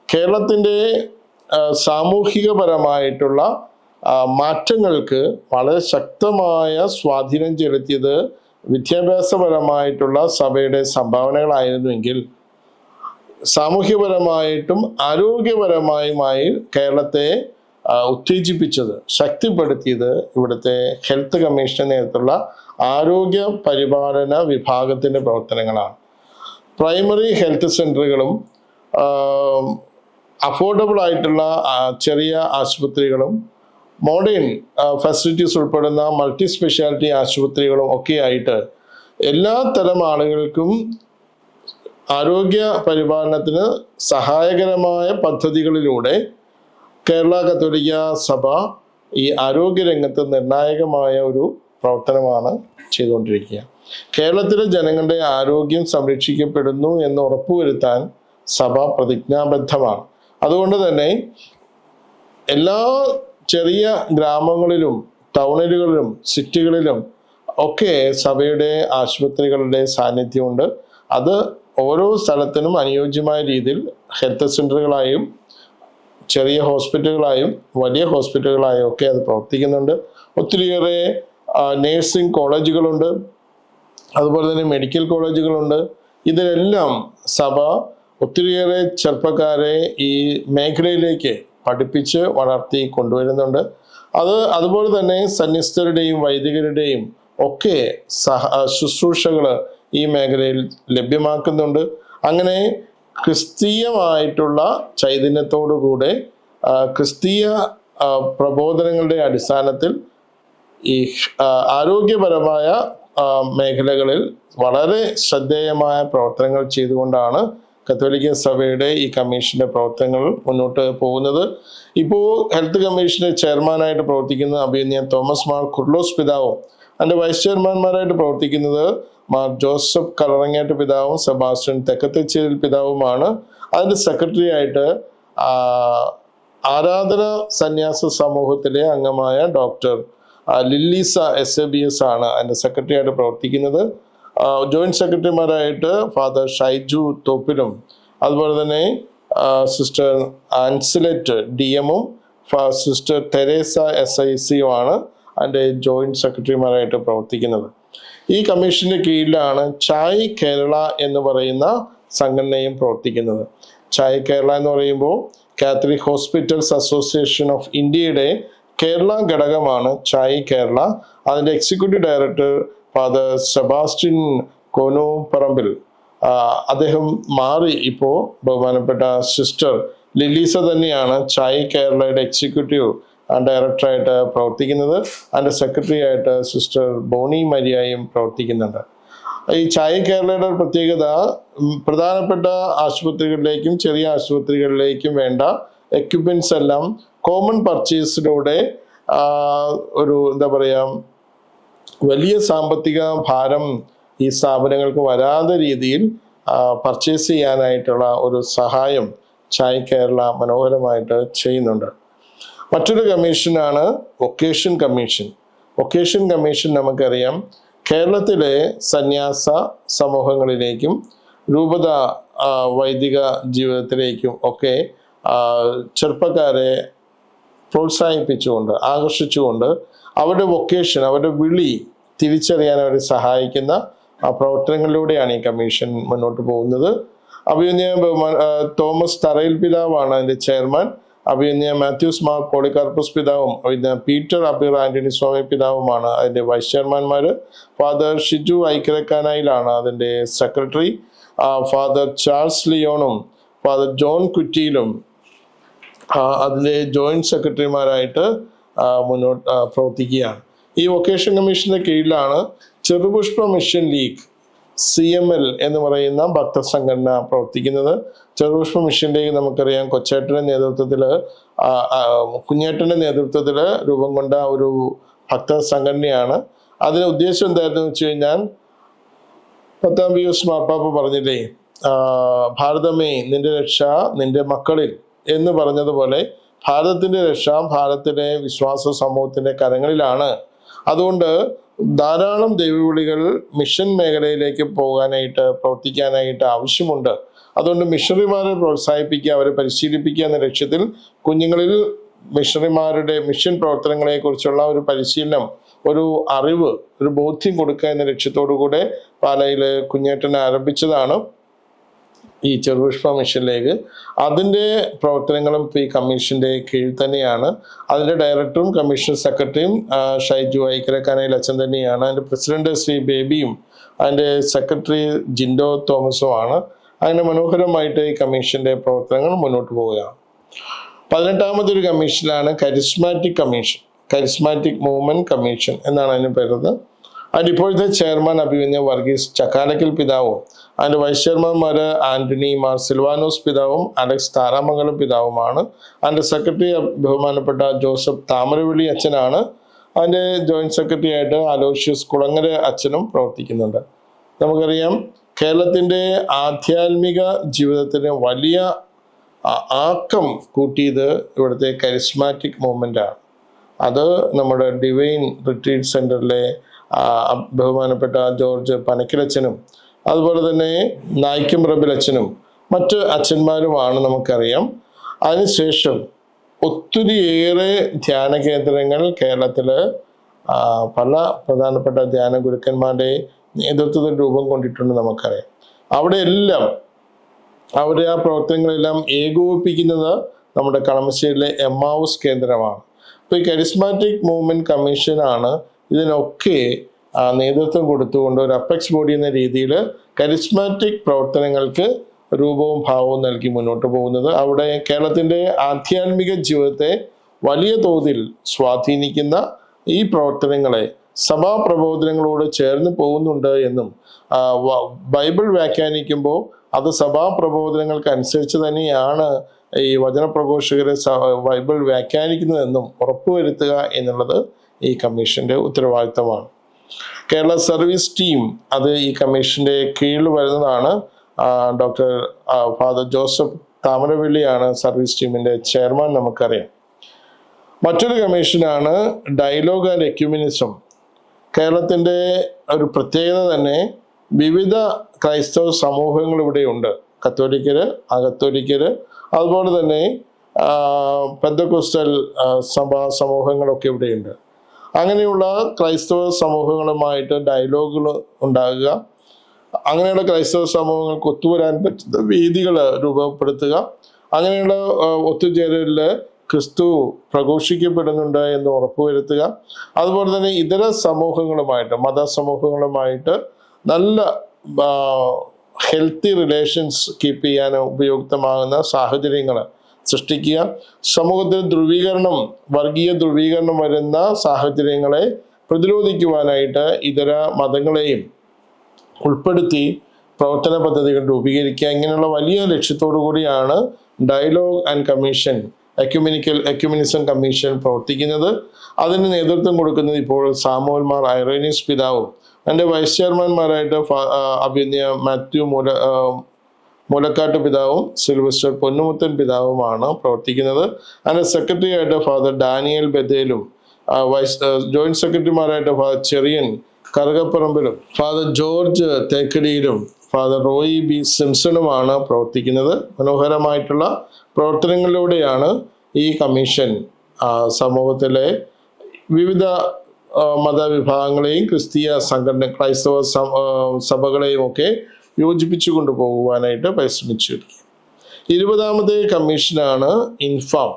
കേരളത്തിൻ്റെ സാമൂഹികപരമായിട്ടുള്ള മാറ്റങ്ങൾക്ക് വളരെ ശക്തമായ സ്വാധീനം ചെലുത്തിയത് വിദ്യാഭ്യാസപരമായിട്ടുള്ള സഭയുടെ സംഭാവനകളായിരുന്നുവെങ്കിൽ സാമൂഹ്യപരമായിട്ടും ആരോഗ്യപരമായുമായി കേരളത്തെ ഉത്തേജിപ്പിച്ചത്, ശക്തിപ്പെടുത്തിയത് ഇവിടുത്തെ ഹെൽത്ത് കമ്മീഷന്റെ നേതൃത്വമുള്ള ആരോഗ്യ പരിപാലന വിഭാഗത്തിൻ്റെ പ്രവർത്തനങ്ങളാണ്. പ്രൈമറി ഹെൽത്ത് സെൻ്ററുകളും അഫോർഡബിൾ ആയിട്ടുള്ള ചെറിയ ആശുപത്രികളും മോഡേൺ ഫെസിലിറ്റീസ് ഉൾപ്പെടുന്ന മൾട്ടി സ്പെഷ്യാലിറ്റി ആശുപത്രികളും ഒക്കെ ആയിട്ട് എല്ലാ തരം ആളുകൾക്കും ആരോഗ്യ പരിപാലനത്തിന് സഹായകരമായ പദ്ധതികളിലൂടെ കേരള കത്തോലിക്ക സഭ ഈ ആരോഗ്യരംഗത്ത് നിർണായകമായ ഒരു പ്രവർത്തനമാണ് ചെയ്തുകൊണ്ടിരിക്കുക. കേരളത്തിലെ ജനങ്ങളുടെ ആരോഗ്യം സംരക്ഷിക്കപ്പെടുന്നു എന്ന് ഉറപ്പുവരുത്താൻ സഭ പ്രതിജ്ഞാബദ്ധമാണ്. അതുകൊണ്ട് തന്നെ എല്ലാ ചെറിയ ഗ്രാമങ്ങളിലും ടൗണുകളിലും സിറ്റികളിലും ഒക്കെ സഭയുടെ ആശുപത്രികളുടെ സാന്നിധ്യമുണ്ട്. അത് ഓരോ സ്ഥലത്തിനും അനുയോജ്യമായ രീതിയിൽ ഹെൽത്ത് സെൻ്ററുകളായും ചെറിയ ഹോസ്പിറ്റലുകളായും വലിയ ഹോസ്പിറ്റലുകളായും ഒക്കെ അത് പ്രവർത്തിക്കുന്നുണ്ട്. ഒത്തിരിയേറെ നേഴ്സിംഗ് കോളേജുകളുണ്ട്, അതുപോലെ തന്നെ മെഡിക്കൽ കോളേജുകളുണ്ട്. ഇതിലെല്ലാം സഭ ഒത്തിരിയേറെ ചെറുപ്പക്കാരെ ഈ മേഖലയിലേക്ക് പഠിപ്പിച്ച് വളർത്തി കൊണ്ടുവരുന്നുണ്ട്. അതുപോലെ തന്നെ സന്യസ്തരുടെയും വൈദികരുടെയും ഒക്കെ ശുശ്രൂഷകൾ ഈ മേഖലയിൽ ലഭ്യമാക്കുന്നുണ്ട്. അങ്ങനെ ക്രിസ്തീയമായിട്ടുള്ള ചൈതന്യത്തോടുകൂടെ ക്രിസ്തീയ പ്രബോധനങ്ങളുടെ അടിസ്ഥാനത്തിൽ ഈ ആരോഗ്യപരമായ മേഖലകളിൽ വളരെ ശ്രദ്ധേയമായ പ്രവർത്തനങ്ങൾ ചെയ്തുകൊണ്ടാണ് കത്തോലിക്ക സഭയുടെ ഈ കമ്മീഷന്റെ പ്രവർത്തനങ്ങൾ മുന്നോട്ട് പോകുന്നത്. ഇപ്പോൾ ഹെൽത്ത് കമ്മീഷന്റെ ചെയർമാനായിട്ട് പ്രവർത്തിക്കുന്ന അഭിനന്ദ തോമസ് മാർ കുർലോസ് പിതാവും അതിൻ്റെ വൈസ് ചെയർമാൻമാരായിട്ട് പ്രവർത്തിക്കുന്നത് മാർ ജോസഫ് കളറങ്ങാട്ട് പിതാവും സെബാസ്റ്റ്യൻ തെക്കത്തച്ചേരിൽ പിതാവുമാണ്. അതിൻ്റെ സെക്രട്ടറി ആയിട്ട് ആരാധന സന്യാസ സമൂഹത്തിലെ അംഗമായ ഡോക്ടർ ലില്ലീസ SABS ആണ് അതിൻ്റെ സെക്രട്ടറി ആയിട്ട് പ്രവർത്തിക്കുന്നത്. ജോയിന്റ് സെക്രട്ടറിമാരായിട്ട് ഫാദർ ഷൈജു തോപ്പിലും അതുപോലെ തന്നെ സിസ്റ്റർ ആൻസിലറ്റ് DM-ഉം സിസ്റ്റർ തെരേസ SIC-യുമാണ് അതിൻ്റെ ജോയിന്റ് സെക്രട്ടറിമാരായിട്ട് പ്രവർത്തിക്കുന്നത്. ഈ കമ്മീഷന്റെ കീഴിലാണ് ചായ് കേരള എന്ന് പറയുന്ന സംഘടനയും പ്രവർത്തിക്കുന്നത്. ചായ് കേരള എന്ന് പറയുമ്പോൾ കാത്തലിക് ഹോസ്പിറ്റൽസ് അസോസിയേഷൻ ഓഫ് ഇന്ത്യയുടെ കേരള ഘടകമാണ് ചായ് കേരള. അതിൻ്റെ എക്സിക്യൂട്ടീവ് ഡയറക്ടർ ഫാദർ സെബാസ്റ്റ്യൻ കോനോപ്പറമ്പിൽ, അദ്ദേഹം മാറി ഇപ്പോൾ ബഹുമാനപ്പെട്ട സിസ്റ്റർ ലില്ലീസ തന്നെയാണ് ചായ് കേരളയുടെ എക്സിക്യൂട്ടീവ് ഡയറക്ടറായിട്ട് പ്രവർത്തിക്കുന്നത്. അതിൻ്റെ സെക്രട്ടറി ആയിട്ട് സിസ്റ്റർ ബോണി മരിയായും പ്രവർത്തിക്കുന്നുണ്ട്. ഈ ചായ് കേരളയുടെ പ്രത്യേകത പ്രധാനപ്പെട്ട ആശുപത്രികളിലേക്കും ചെറിയ ആശുപത്രികളിലേക്കും വേണ്ട എക്യുപ്മെന്റ്സ് എല്ലാം കോമൺ പർച്ചേസിലൂടെ ഒരു എന്താ പറയുക വലിയ സാമ്പത്തിക ഭാരം ഈ സ്ഥാപനങ്ങൾക്ക് വരാതെ രീതിയിൽ പർച്ചേസ് ചെയ്യാനായിട്ടുള്ള ഒരു സഹായം ചായ് കേരള മനോഹരമായിട്ട് ചെയ്യുന്നുണ്ട്. മറ്റൊരു കമ്മീഷനാണ് വൊക്കേഷൻ കമ്മീഷൻ. വൊക്കേഷൻ കമ്മീഷൻ നമുക്കറിയാം കേരളത്തിലെ സന്യാസ സമൂഹങ്ങളിലേക്കും രൂപത വൈദിക ജീവിതത്തിലേക്കും ഒക്കെ ചെറുപ്പക്കാരെ പ്രോത്സാഹിപ്പിച്ചുകൊണ്ട് ആകർഷിച്ചുകൊണ്ട് അവരുടെ വൊക്കേഷൻ അവരുടെ വിളി തിരിച്ചറിയാൻ അവരെ സഹായിക്കുന്ന പ്രവർത്തനങ്ങളിലൂടെയാണ് ഈ കമ്മീഷൻ മുന്നോട്ട് പോകുന്നത്. അഭിനന്ദ തോമസ് തറയിൽ പിതാവാണ് അതിൻ്റെ ചെയർമാൻ. അഭിനന്ദ മാത്യൂസ് മാർ പോളികാർപ്പസ് പിതാവും പീറ്റർ അബീർ ആന്റണി സ്വാമി പിതാവുമാണ് അതിൻ്റെ വൈസ് ചെയർമാൻമാർ. ഫാദർ ഷിജു ഐക്കരക്കാനായിലാണ് അതിൻ്റെ സെക്രട്ടറി. ഫാദർ ചാൾസ് ലിയോണും ഫാദർ ജോൺ കുറ്റിയിലും അതിലെ ജോയിന്റ് സെക്രട്ടറിമാരായിട്ട് മുന്നോട്ട് പ്രവർത്തിക്കുകയാണ്. ഈ വൊക്കേഷൻ കമ്മീഷന്റെ കീഴിലാണ് ചെറുപുഷ്പ മിഷൻ ലീഗ് CML എന്ന് പറയുന്ന ഭക്ത സംഘടന പ്രവർത്തിക്കുന്നത്. ചെറുപുഷ്പ മിഷൻ ലീഗ് നമുക്കറിയാം കൊച്ചേട്ടൻ്റെ നേതൃത്വത്തിൽ കുഞ്ഞേട്ടൻ്റെ നേതൃത്വത്തിൽ രൂപം കൊണ്ട ഒരു ഭക്ത സംഘടനയാണ്. അതിന് ഉദ്ദേശം എന്തായിരുന്നു വെച്ച് കഴിഞ്ഞാൽ 10-ാം പിയൂസ് മാർപ്പാപ്പ പറഞ്ഞില്ലേ, ഭാരതമേ നിന്റെ രക്ഷ നിന്റെ മക്കളിൽ എന്ന് പറഞ്ഞതുപോലെ ഭാരതത്തിന്റെ രക്ഷ ഭാരതത്തിലെ വിശ്വാസ സമൂഹത്തിന്റെ കരങ്ങളിലാണ്. അതുകൊണ്ട് ധാരാളം ദൈവവിളികൾ മിഷൻ മേഖലയിലേക്ക് പോകാനായിട്ട് പ്രവർത്തിക്കാനായിട്ട് ആവശ്യമുണ്ട്. അതുകൊണ്ട് മിഷണറിമാരെ പ്രോത്സാഹിപ്പിക്കുക, അവരെ പരിശീലിപ്പിക്കുക എന്ന ലക്ഷ്യത്തിൽ കുഞ്ഞുങ്ങളിൽ മിഷണറിമാരുടെ മിഷൻ പ്രവർത്തനങ്ങളെ കുറിച്ചുള്ള ഒരു പരിശീലനം, ഒരു അറിവ്, ഒരു ബോധ്യം കൊടുക്കുക എന്ന ലക്ഷ്യത്തോടു കൂടെ പാലയിൽ കുഞ്ഞേട്ടൻ ആരംഭിച്ചതാണ് ഈ ചെറുപുഷ്പ മിഷനിലേക്ക്. അതിൻ്റെ പ്രവർത്തനങ്ങളും ഇപ്പോൾ ഈ കമ്മീഷൻ്റെ കീഴിൽ തന്നെയാണ്. അതിൻ്റെ ഡയറക്ടറും കമ്മീഷൻ സെക്രട്ടറിയും ഷൈജു ഐക്കരക്കാനയിൽ അച്ഛൻ തന്നെയാണ്. അതിൻ്റെ പ്രസിഡന്റ് ശ്രീ ബേബിയും അതിൻ്റെ സെക്രട്ടറി ജിൻഡോ തോമസുമാണ്. അങ്ങനെ മനോഹരമായിട്ട് ഈ കമ്മീഷൻ്റെ പ്രവർത്തനങ്ങൾ മുന്നോട്ട് പോവുകയാണ്. 18ാമതൊരു കമ്മീഷനാണ് charismatic commission, charismatic movement commission എന്നാണ് അതിന് പേരുന്നത്. അതിൻ്റെ ഇപ്പോഴത്തെ ചെയർമാൻ അഭിമന്യ വർഗീസ് ചക്കാലക്കൽ പിതാവും അതിൻ്റെ വൈസ് ചെയർമാൻമാർ ആന്റണി മാർ സിൽവാനോസ് പിതാവും അലക്സ് താരാമംഗലം പിതാവുമാണ്. അതിൻ്റെ സെക്രട്ടറി ബഹുമാനപ്പെട്ട ജോസഫ് താമരവിളി അച്ഛനാണ്. അതിൻ്റെ ജോയിന്റ് സെക്രട്ടറി ആയിട്ട് അലോഷ്യസ് കുളങ്ങര അച്ഛനും പ്രവർത്തിക്കുന്നുണ്ട്. നമുക്കറിയാം കേരളത്തിൻ്റെ ആധ്യാത്മിക ജീവിതത്തിന് വലിയ ആക്കം കൂട്ടിയത് ഇവിടുത്തെ കരിസ്മാറ്റിക് മൂവ്മെൻ്റാണ്. അത് നമ്മുടെ ഡിവൈൻ റിട്രീറ്റ് സെൻറ്ററിലെ ബഹുമാനപ്പെട്ട ജോർജ് പനക്കിലച്ഛനും അതുപോലെ തന്നെ നായിക്കം റബിലച്ഛനും മറ്റ് അച്ഛന്മാരുമാണ് നമുക്കറിയാം. അതിനുശേഷം ഒത്തിരിയേറെ ധ്യാന കേന്ദ്രങ്ങൾ കേരളത്തിൽ പല പ്രധാനപ്പെട്ട ധ്യാന ഗുരുക്കന്മാരുടെ നേതൃത്വത്തിൽ രൂപം കൊണ്ടിട്ടുണ്ട് നമുക്കറിയാം. അവിടെ എല്ലാം അവരുടെ ആ പ്രവർത്തനങ്ങളെല്ലാം ഏകോപിപ്പിക്കുന്നത് നമ്മുടെ കളമശ്ശേരിയിലെ എമ്മാവൂസ് കേന്ദ്രമാണ്. അപ്പോൾ ഈ കരിസ്മാറ്റിക് മൂവ്മെന്റ് കമ്മീഷനാണ് ഇതിനൊക്കെ നേതൃത്വം കൊടുത്തുകൊണ്ട് ഒരു അപ്പെക്സ് ബോഡി എന്ന രീതിയിൽ കരിസ്മാറ്റിക് പ്രവർത്തനങ്ങൾക്ക് രൂപവും ഭാവവും നൽകി മുന്നോട്ട് പോകുന്നത്. അവിടെ കേരളത്തിൻ്റെ ആധ്യാത്മിക ജീവിതത്തെ വലിയ തോതിൽ സ്വാധീനിക്കുന്ന ഈ പ്രവർത്തനങ്ങളെ സഭാ പ്രബോധനങ്ങളോട് ചേർന്ന് പോകുന്നുണ്ട് എന്നും ബൈബിൾ വ്യാഖ്യാനിക്കുമ്പോൾ അത് സഭാ പ്രബോധനങ്ങൾക്ക് അനുസരിച്ച് തന്നെയാണ് ഈ വചനപ്രഘോഷകരെ ബൈബിൾ വ്യാഖ്യാനിക്കുന്നതെന്നും ഉറപ്പുവരുത്തുക എന്നുള്ളത് ഈ കമ്മീഷന്റെ ഉത്തരവാദിത്തമാണ്. കേരള സർവീസ് ടീം അത് ഈ കമ്മീഷന്റെ കീഴിൽ വരുന്നതാണ്. ഡോക്ടർ ഫാദർ ജോസഫ് താമരവള്ളിയാണ് സർവീസ് ടീമിന്റെ ചെയർമാൻ നമുക്കറിയാം. മറ്റൊരു കമ്മീഷനാണ് ഡയലോഗ് ആൻഡ് എക്യുമിനിസം. കേരളത്തിൻ്റെ ഒരു പ്രത്യേകത തന്നെ വിവിധ ക്രൈസ്തവ സമൂഹങ്ങൾ ഇവിടെയുണ്ട്. കത്തോലിക്കര്, അകത്തോലിക്കര്, അതുപോലെ തന്നെ പെന്തക്കോസ്റ്റൽ സഭാ സമൂഹങ്ങളൊക്കെ ഇവിടെയുണ്ട്. അങ്ങനെയുള്ള ക്രൈസ്തവ സമൂഹങ്ങളുമായിട്ട് ഡയലോഗുകൾ ഉണ്ടാകുക, അങ്ങനെയുള്ള ക്രൈസ്തവ സമൂഹങ്ങൾക്ക് ഒത്തുവരാൻ പറ്റുന്ന വേദികൾ രൂപപ്പെടുത്തുക, അങ്ങനെയുള്ള ഒത്തുചേരലിൽ ക്രിസ്തു പ്രഘോഷിക്കപ്പെടുന്നുണ്ട് എന്ന് ഉറപ്പുവരുത്തുക, അതുപോലെ തന്നെ ഇതര സമൂഹങ്ങളുമായിട്ട് മതസമൂഹങ്ങളുമായിട്ട് നല്ല ഹെൽത്തി റിലേഷൻസ് കീപ്പ് ചെയ്യാൻ ഉപയുക്തമാകുന്ന സാഹചര്യങ്ങൾ സൃഷ്ടിക്കുക, സമൂഹത്തിൽ വർഗീയ ധ്രുവീകരണം വരുന്ന സാഹചര്യങ്ങളെ പ്രതിരോധിക്കുവാനായിട്ട് ഇതര മതങ്ങളെയും ഉൾപ്പെടുത്തി പ്രവർത്തന പദ്ധതികൾ രൂപീകരിക്കുക. ഇങ്ങനെയുള്ള വലിയ ലക്ഷ്യത്തോടു കൂടിയാണ് dialogue and commission ecumenism commission പ്രവർത്തിക്കുന്നത്. അതിന് നേതൃത്വം കൊടുക്കുന്നത് ഇപ്പോൾ സാമുവൽ മാർ ഐറേനിയസ് പിതാവും എൻ്റെ വൈസ് ചെയർമാൻമാരായിട്ട് അഭിനയ മാത്യു മൂലക്കാട്ട് പിതാവും സിൽവസ്റ്റർ പൊന്നുമുത്തൻ പിതാവുമാണ് പ്രവർത്തിക്കുന്നത്. അതിൻ്റെ സെക്രട്ടറി ആയിട്ട് ഫാദർ ഡാനിയൽ ബദേലും ജോയിന്റ് സെക്രട്ടറിമാരായിട്ട് ഫാദർ ചെറിയൻ കറുകപ്പറമ്പിലും ഫാദർ ജോർജ് തേക്കടിയിലും ഫാദർ റോയി ബി സിംസണുമാണ് പ്രവർത്തിക്കുന്നത്. മനോഹരമായിട്ടുള്ള പ്രവർത്തനങ്ങളിലൂടെയാണ് ഈ കമ്മീഷൻ സമൂഹത്തിലെ വിവിധ മതവിഭാഗങ്ങളെയും ക്രിസ്തീയ സംഘടന ക്രൈസ്തവ സഭകളെയും ഒക്കെ യോജിപ്പിച്ചു കൊണ്ടുപോകുവാനായിട്ട് പരിശ്രമിച്ചു. 20ാമത്തെ കമ്മീഷനാണ് ഇൻഫാം.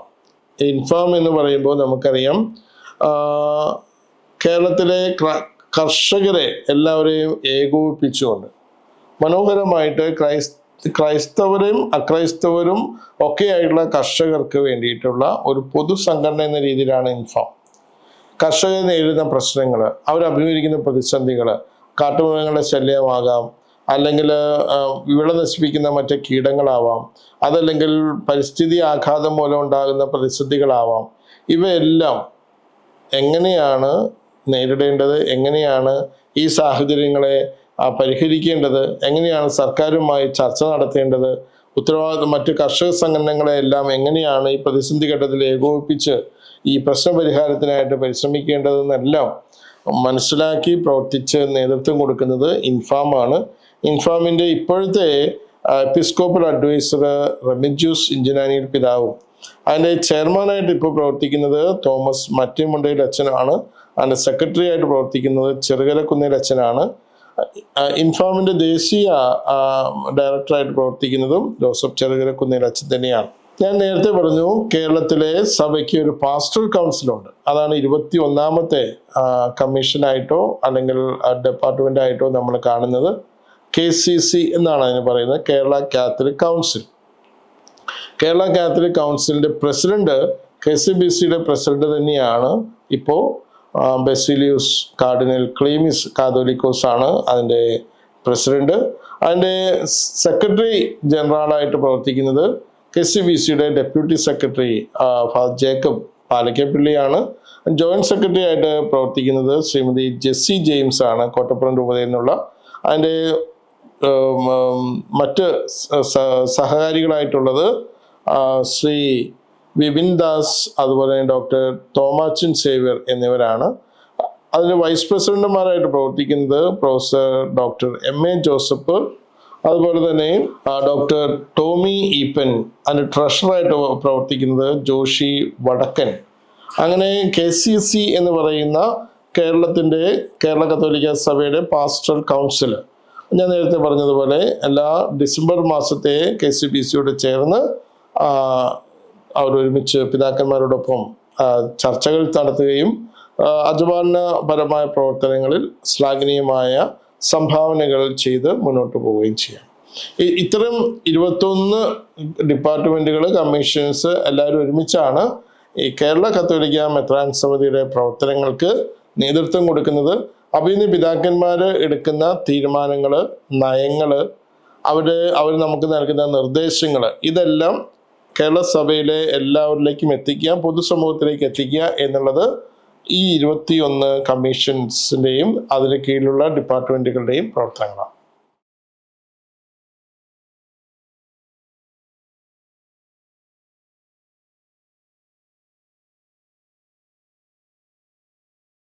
ഇൻഫാം എന്ന് പറയുമ്പോൾ നമുക്കറിയാം കേരളത്തിലെ കർഷകരെ എല്ലാവരെയും ഏകോപിപ്പിച്ചുകൊണ്ട് മനോഹരമായിട്ട് ക്രൈസ്തവരും അക്രൈസ്തവരും ഒക്കെയായിട്ടുള്ള കർഷകർക്ക് വേണ്ടിയിട്ടുള്ള ഒരു പൊതുസംഘടന എന്ന രീതിയിലാണ് ഇൻഫാം. കർഷകർ നേരിടുന്ന പ്രശ്നങ്ങൾ, അവരഭിമുഖീകരിക്കുന്ന പ്രതിസന്ധികൾ, കാട്ടുമൃഗങ്ങളുടെ ശല്യമാകാം, അല്ലെങ്കിൽ വിള നശിപ്പിക്കുന്ന മറ്റ് കീടങ്ങളാവാം, അതല്ലെങ്കിൽ പരിസ്ഥിതി ആഘാതം മൂലം ഉണ്ടാകുന്ന പ്രതിസന്ധികളാവാം. ഇവയെല്ലാം എങ്ങനെയാണ് നേരിടേണ്ടത്, എങ്ങനെയാണ് ഈ സാഹചര്യങ്ങളെ പരിഹരിക്കേണ്ടത്, എങ്ങനെയാണ് സർക്കാരുമായി ചർച്ച നടത്തേണ്ടത്, ഉത്തരവാദിത്വം മറ്റ് കർഷക സംഘടനകളെ എല്ലാം എങ്ങനെയാണ് ഈ പ്രതിസന്ധി ഘട്ടത്തിൽ ഏകോപിപ്പിച്ച് ഈ പ്രശ്നപരിഹാരത്തിനായിട്ട് പരിശ്രമിക്കേണ്ടതെന്നെല്ലാം മനസ്സിലാക്കി പ്രവർത്തിച്ച് നേതൃത്വം കൊടുക്കുന്നത് ഇൻഫാമാണ്. ഇൻഫാമിൻ്റെ ഇപ്പോഴത്തെ എപ്പിസ്കോപ്പൽ അഡ്വൈസർ റെമിജ്യൂസ് ഇഞ്ചനാനിയിൽ പിതാവും അതിൻ്റെ ചെയർമാനായിട്ട് ഇപ്പോൾ പ്രവർത്തിക്കുന്നത് തോമസ് മറ്റിമുണ്ടയിൽ അച്ഛനാണ്. അതിൻ്റെ സെക്രട്ടറി ആയിട്ട് പ്രവർത്തിക്കുന്നത് ചെറുകരക്കുന്നേൽ അച്ഛനാണ്. ഇൻഫാമിൻ്റെ ദേശീയ ഡയറക്ടറായിട്ട് പ്രവർത്തിക്കുന്നതും ജോസഫ് ചെറുകരക്കുന്നേൽ അച്ഛൻ തന്നെയാണ്. ഞാൻ നേരത്തെ പറഞ്ഞു കേരളത്തിലെ സഭയ്ക്ക് ഒരു പാസ്റ്ററൽ കൗൺസിലുണ്ട്. അതാണ് 21ാമത്തെ കമ്മീഷനായിട്ടോ അല്ലെങ്കിൽ ഡിപ്പാർട്ട്മെൻ്റ് ആയിട്ടോ നമ്മൾ കാണുന്നത്. KCC എന്നാണ് അതിന് പറയുന്നത്, Kerala catholic council. Kerala catholic കൗൺസിലിൻ്റെ പ്രസിഡന്റ് KCBCയുടെ പ്രസിഡന്റ് തന്നെയാണ് ഇപ്പോൾ ബെസിലിയൂസ് കാർഡിനൽ ക്ലീമിസ് കാതോലിക്കോസ് ആണ് അതിൻ്റെ പ്രസിഡന്റ്. അതിൻ്റെ സെക്രട്ടറി ജനറലായിട്ട് പ്രവർത്തിക്കുന്നത് KCBCയുടെ ഡെപ്യൂട്ടി സെക്രട്ടറി ഫാദർ ജേക്കബ് പാലക്കപ്പള്ളിയാണ്. ജോയിന്റ് സെക്രട്ടറി ആയിട്ട് പ്രവർത്തിക്കുന്നത് ശ്രീമതി ജെസ്സി ജെയിംസ് ആണ്, കോട്ടപ്പുറം രൂപതയിൽ നിന്നുള്ള. അതിൻ്റെ മറ്റ് സഹകാരികളായിട്ടുള്ളത് ശ്രീ വിപിൻ ദാസ്, അതുപോലെ ഡോക്ടർ തോമാച്ചൻ സേവ്യർ എന്നിവരാണ്. അതിന് വൈസ് പ്രസിഡന്റുമാരായിട്ട് പ്രവർത്തിക്കുന്നത് പ്രൊഫസർ ഡോക്ടർ MA ജോസഫ്, അതുപോലെ തന്നെ ഡോക്ടർ ടോമി ഈപ്പൻ. അതിന് ട്രഷറായിട്ട് പ്രവർത്തിക്കുന്നത് ജോഷി വടക്കൻ. അങ്ങനെ KCC എന്ന് പറയുന്ന കേരള കത്തോലിക്ക സഭയുടെ പാസ്റ്ററൽ കൗൺസിൽ, ഞാൻ നേരത്തെ പറഞ്ഞതുപോലെ എല്ലാ ഡിസംബർ മാസത്തെ KCBCയോട് ചേർന്ന് അവരൊരുമിച്ച് പിതാക്കന്മാരോടൊപ്പം ചർച്ചകൾ നടത്തുകയും അജപാലനപരമായ പ്രവർത്തനങ്ങളിൽ ശ്ലാഘനീയമായ സംഭാവനകൾ ചെയ്ത് മുന്നോട്ട് പോവുകയും ചെയ്യാം. ഇത്തരം 21 ഡിപ്പാർട്ട്മെന്റുകൾ, കമ്മീഷൻസ് എല്ലാവരും ഒരുമിച്ചാണ് ഈ കേരള കത്തോലിക്ക മെത്രാൻ സമിതിയുടെ പ്രവർത്തനങ്ങൾക്ക് നേതൃത്വം കൊടുക്കുന്നത്. അഭിനന്ദ പിതാക്കന്മാർ എടുക്കുന്ന തീരുമാനങ്ങൾ, നയങ്ങൾ, അവർ നമുക്ക് നൽകുന്ന നിർദ്ദേശങ്ങൾ, ഇതെല്ലാം കേരള സഭയിലെ എല്ലാവരിലേക്കും എത്തിക്കുക, പൊതുസമൂഹത്തിലേക്ക് എത്തിക്കുക എന്നുള്ളത് ഈ 21 കമ്മീഷൻസിൻ്റെയും അതിന് കീഴിലുള്ള ഡിപ്പാർട്ട്മെൻറ്റുകളുടെയും പ്രവർത്തനങ്ങളാണ്.